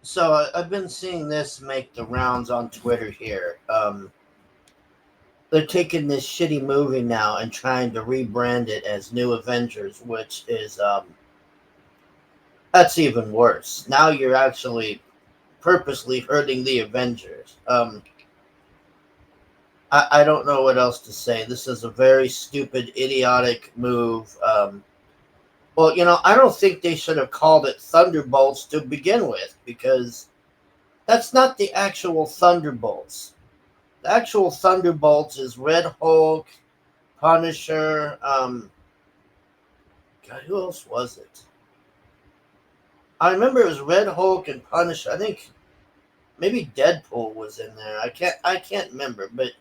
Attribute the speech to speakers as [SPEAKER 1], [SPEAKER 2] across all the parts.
[SPEAKER 1] So I've been seeing this make the rounds on Twitter here. They're taking this shitty movie now and trying to rebrand it as New Avengers, which is that's even worse. Now you're actually purposely hurting the Avengers. I don't know what else to say. This is a very stupid, idiotic move. Well, I don't think they should have called it Thunderbolts to begin with because that's not the actual Thunderbolts. The actual Thunderbolts is Red Hulk, Punisher. God, who else was it? I remember it was Red Hulk and Punisher. I think maybe Deadpool was in there. I can't remember, but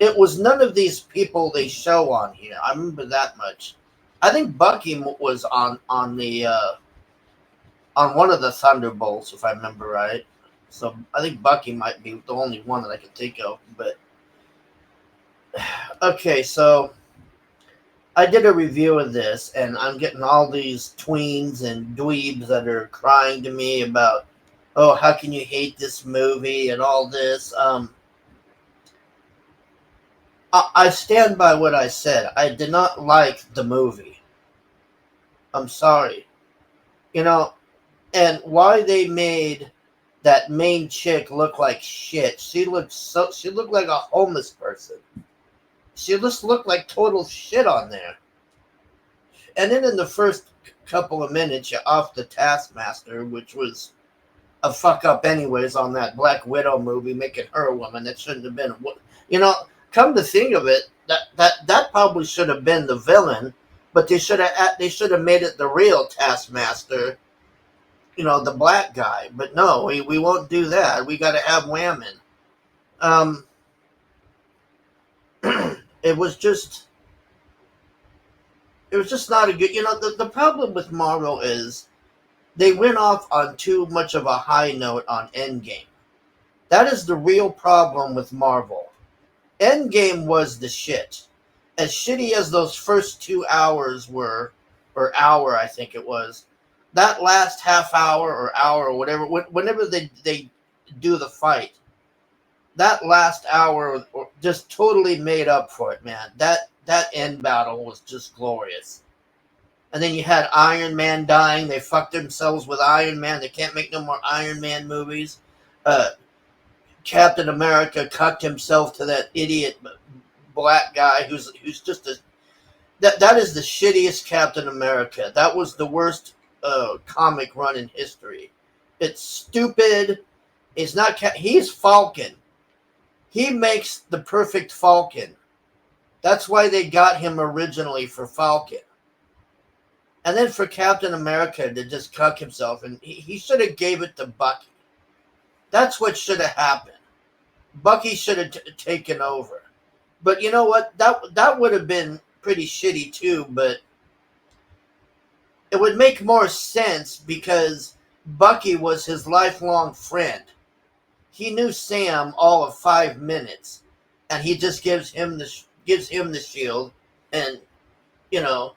[SPEAKER 1] it was none of these people they show on here. I remember that much. I think Bucky was on one of the Thunderbolts, if I remember right. So I think Bucky might be the only one that I can think of. But okay, so I did a review of this, and I'm getting all these tweens and dweebs that are crying to me about, oh, how can you hate this movie and all this. I stand by what I said. I did not like the movie. I'm sorry. You know, and why they made that main chick look like shit. She looked like a homeless person. She just looked like total shit on there. And then in the first couple of minutes, you're off the Taskmaster, which was a fuck up anyways on that Black Widow movie, making her a woman that shouldn't have been. You know, come to think of it, that probably should have been the villain, but they should have made it the real Taskmaster. The black guy. But no, we won't do that. We got to have women. Um, it was just not a good. The problem with Marvel is they went off on too much of a high note on Endgame. That is the real problem with Marvel. Endgame was the shit. As shitty as those first 2 hours were, or hour, I think it was, that last half hour or hour or whatever, whenever they do the fight, that last hour just totally made up for it, man. That end battle was just glorious. And then you had Iron Man dying. They fucked themselves with Iron Man. They can't make no more Iron Man movies. Uh, Captain America cucked himself to that idiot black guy who's just a that is the shittiest Captain America. That was the worst comic run in history. It's stupid. He's not. He's Falcon. He makes the perfect Falcon. That's why they got him originally for Falcon. And then for Captain America to just cuck himself, and he should have gave it to Bucky. That's what should have happened. Bucky should have taken over. But you know what? That would have been pretty shitty too, but it would make more sense because Bucky was his lifelong friend. He knew Sam all of 5 minutes, and he just gives him the shield, and you know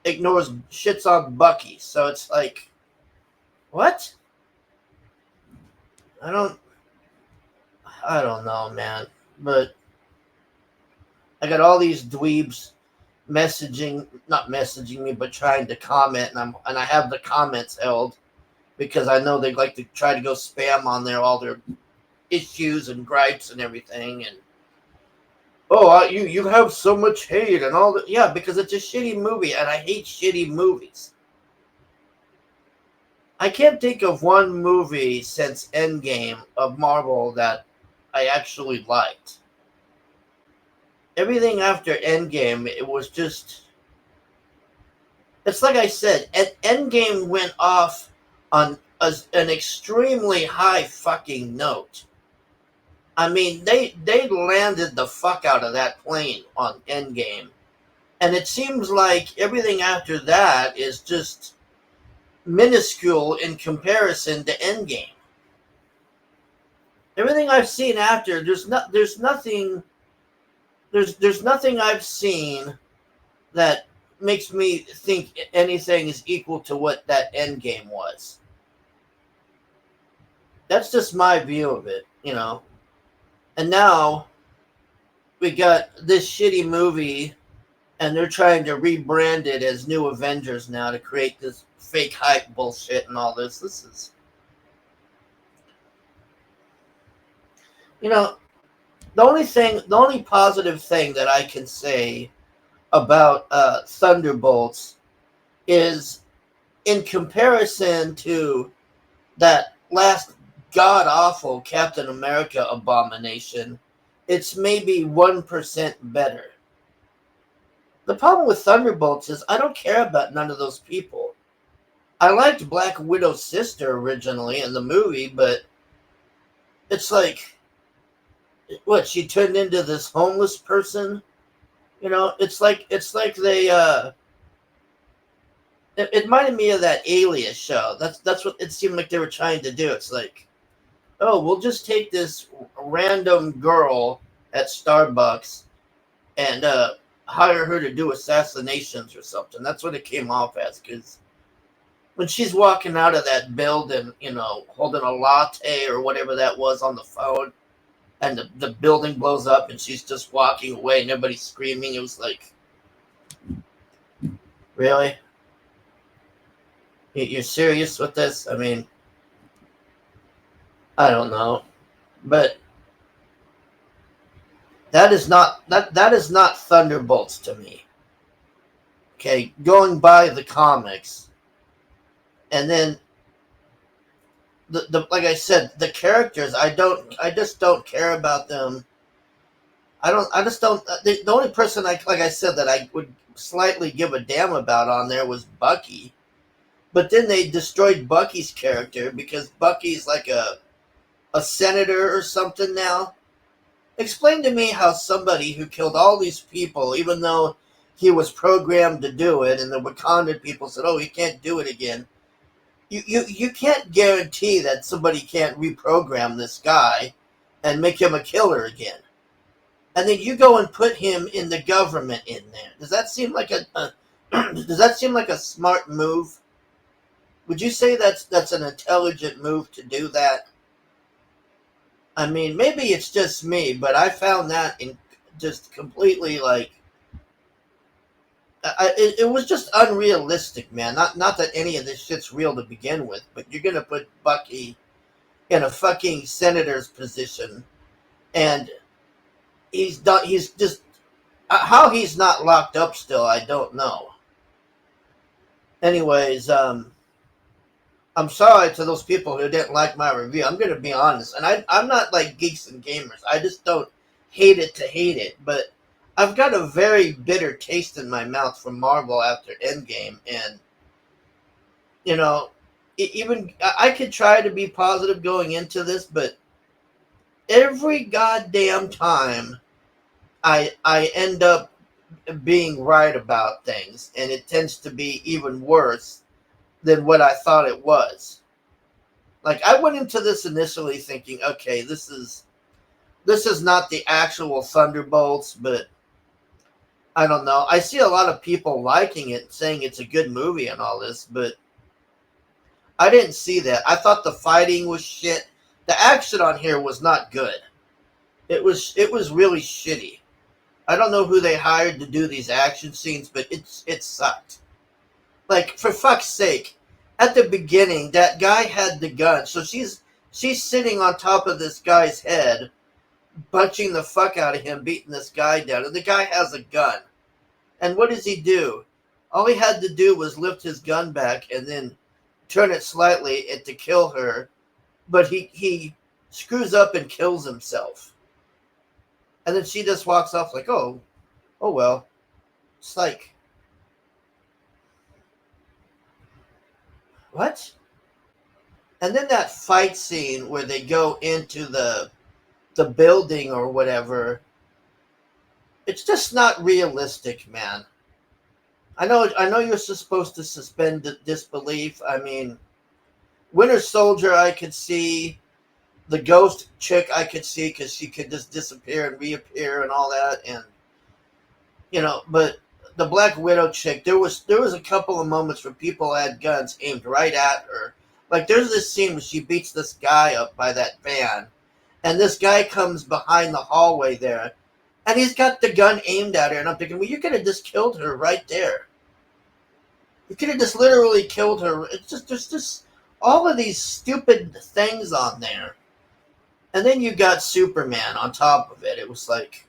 [SPEAKER 1] ignores shits on Bucky. So it's like, what? I don't I don't know, man. But I got all these dweebs not messaging me, but trying to comment, and I have the comments held because I know they like to try to go spam on there all their issues and gripes and everything. And oh, you have so much hate and all that. Yeah, because it's a shitty movie, and I hate shitty movies. I can't think of one movie since Endgame of Marvel that I actually liked. Everything after Endgame, it was just. It's like I said, Endgame went off on an extremely high fucking note. I mean, they landed the fuck out of that plane on Endgame. And it seems like everything after that is just minuscule in comparison to Endgame. Everything I've seen after, there's nothing I've seen that makes me think anything is equal to what that Endgame was. That's just my view of it, you know. And now we got this shitty movie, and they're trying to rebrand it as New Avengers now to create this fake hype bullshit and all this. This is, you know, the only positive thing that I can say about Thunderbolts is in comparison to that last god awful Captain America abomination, it's maybe 1% better. The problem with Thunderbolts is I don't care about none of those people. I liked Black Widow's sister originally in the movie, but it's like, what, she turned into this homeless person? You know, it's like they it reminded me of that Alias show. That's what it seemed like they were trying to do. It's like, oh, we'll just take this random girl at Starbucks and hire her to do assassinations or something. That's what it came off as. Because when she's walking out of that building, you know, holding a latte or whatever that was on the phone, and the building blows up and she's just walking away and everybody's screaming, it was like, really? You're serious with this? I mean, I don't know. But that is not Thunderbolts to me. Okay, going by the comics, and then the like I said, the characters, I just don't care about them. I just don't. The only person like I said, that I would slightly give a damn about on there was Bucky, but then they destroyed Bucky's character because Bucky's like a senator or something now. Explain to me how somebody who killed all these people, even though he was programmed to do it, and the Wakandan people said, "Oh, he can't do it again." You can't guarantee that somebody can't reprogram this guy and make him a killer again. And then you go and put him in the government in there. Does that seem like a does that seem like a smart move? Would you say that's an intelligent move to do that? I mean, maybe it's just me, but I found that in just completely like it was just unrealistic, man. Not that any of this shit's real to begin with, but you're gonna put Bucky in a fucking senator's position, and he's done. He's just how he's not locked up still. I don't know. Anyways, I'm sorry to those people who didn't like my review. I'm gonna be honest, and I'm not like geeks and gamers. I just don't hate it to hate it, but I've got a very bitter taste in my mouth from Marvel after Endgame, and you know, even I could try to be positive going into this, but every goddamn time I end up being right about things, and it tends to be even worse than what I thought it was. Like, I went into this initially thinking, okay, this is not the actual Thunderbolts, but I don't know. I see a lot of people liking it, saying it's a good movie and all this, but I didn't see that. I thought the fighting was shit. The action on here was not good. It was really shitty. I don't know who they hired to do these action scenes, but it sucked. Like, for fuck's sake, at the beginning, that guy had the gun, so she's sitting on top of this guy's head, punching the fuck out of him, beating this guy down, and the guy has a gun. And what does he do? All he had to do was lift his gun back and then turn it slightly to kill her, but he screws up and kills himself. And then she just walks off like, oh well. It's like, what? And then that fight scene where they go into the building or whatever, it's just not realistic, man. I know you're supposed to suspend disbelief. I mean, Winter Soldier I could see, the ghost chick I could see because she could just disappear and reappear and all that, and you know, but the Black Widow chick, there was a couple of moments where people had guns aimed right at her, Like, there's this scene where she beats this guy up by that van, and this guy comes behind the hallway there, and he's got the gun aimed at her, and I'm thinking, well, you could have just killed her right there. You could have just literally killed her. It's just, there's just all of these stupid things on there. And then you got Superman on top of it. It was like,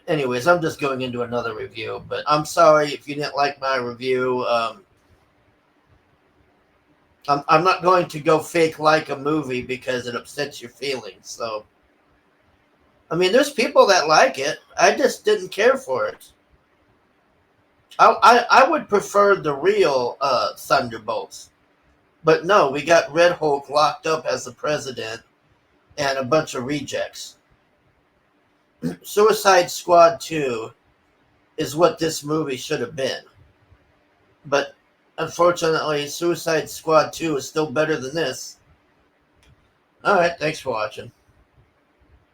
[SPEAKER 1] anyways, I'm just going into another review, but I'm sorry if you didn't like my review. I'm not going to go fake like a movie because it upsets your feelings. So, I mean, there's people that like it. I just didn't care for it. I would prefer the real Thunderbolts. But no, we got Red Hulk locked up as the president and a bunch of rejects. Suicide Squad 2 is what this movie should have been. But unfortunately, Suicide Squad 2 is still better than this. Alright, thanks for watching.